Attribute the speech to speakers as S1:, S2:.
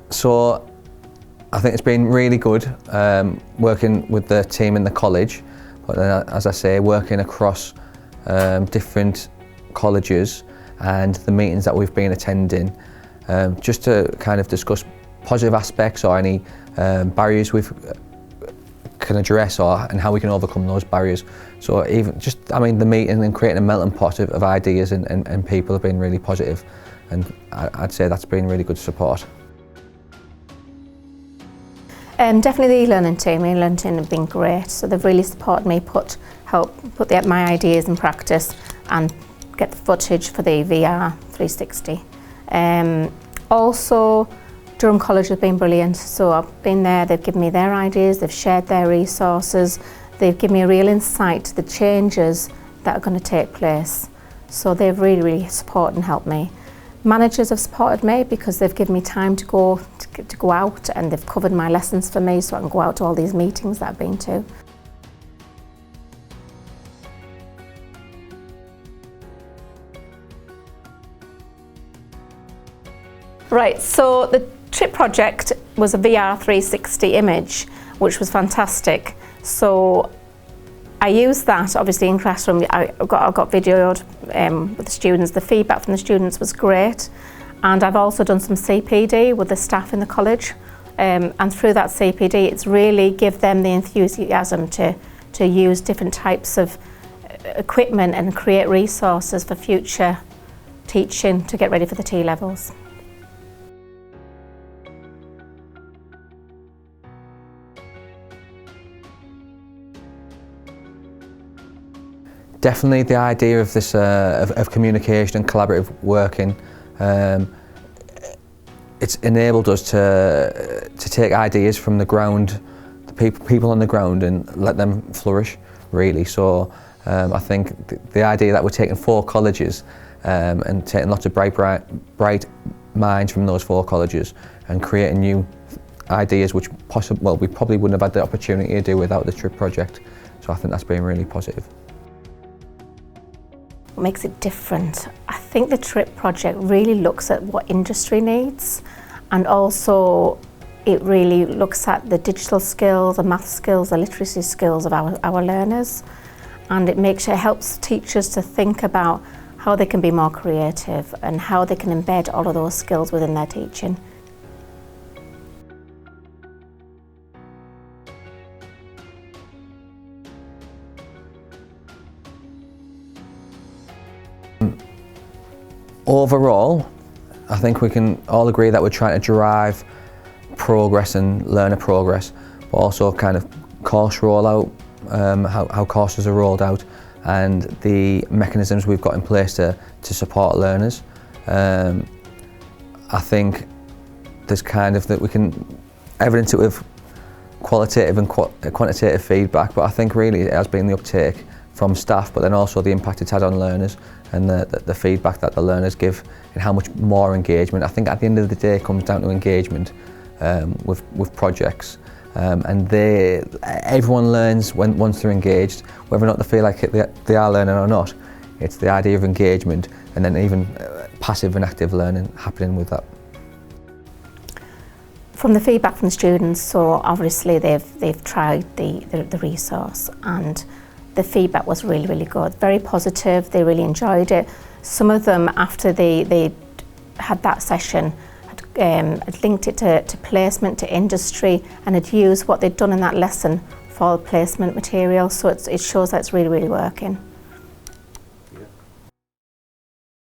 S1: So I think it's been really good working with the team in the college, but then, as I say, working across different colleges and the meetings that we've been attending, just to kind of discuss positive aspects or any barriers we can address and how we can overcome those barriers. So even just, I mean, the meeting and creating a melting pot of ideas and people have been really positive, and I'd say that's been really good support.
S2: Definitely the e-learning team. E-learning team have been great, so they've really supported me help put my ideas in practice and get the footage for the VR 360. Also, Durham College have been brilliant, so I've been there, they've given me their ideas, they've shared their resources, they've given me a real insight to the changes that are going to take place. So they've really supported and helped me. Managers have supported me because they've given me time to go out, and they've covered my lessons for me so I can go out to all these meetings that I've been to. Right, so the trip project was a VR 360 image, which was fantastic. So I used that obviously in classroom. I got videoed with the students. The feedback from the students was great, and I've also done some CPD with the staff in the college, and through that CPD it's really give them the enthusiasm to use different types of equipment and create resources for future teaching to get ready for the T-levels.
S1: Definitely the idea of this of communication and collaborative working, it's enabled us to take ideas from the ground, the people on the ground, and let them flourish, really. So I think the idea that we're taking 4 colleges and taking lots of bright minds from those 4 colleges and creating new ideas which we probably wouldn't have had the opportunity to do without the trip project. So I think that's been really positive.
S2: What makes it different? I think the TRIP project really looks at what industry needs, and also it really looks at the digital skills, the math skills, the literacy skills of our learners, and it helps teachers to think about how they can be more creative and how they can embed all of those skills within their teaching.
S1: Overall, I think we can all agree that we're trying to drive progress and learner progress, but also kind of course rollout, how courses are rolled out, and the mechanisms we've got in place to support learners. I think there's kind of that we can evidence it with qualitative and quantitative feedback, but I think really it has been the uptake from staff, but then also the impact it's had on learners and the feedback that the learners give and how much more engagement. I think at the end of the day it comes down to engagement with projects, and everyone learns once they're engaged, whether or not they feel like they are learning or not. It's the idea of engagement, and then even passive and active learning happening with that.
S2: From the feedback from the students, so obviously they've tried the resource, and the feedback was really good, very positive. They really enjoyed it. Some of them, after they had that session, had linked it to placement, to industry, and had used what they'd done in that lesson for placement material. So it shows that it's really working.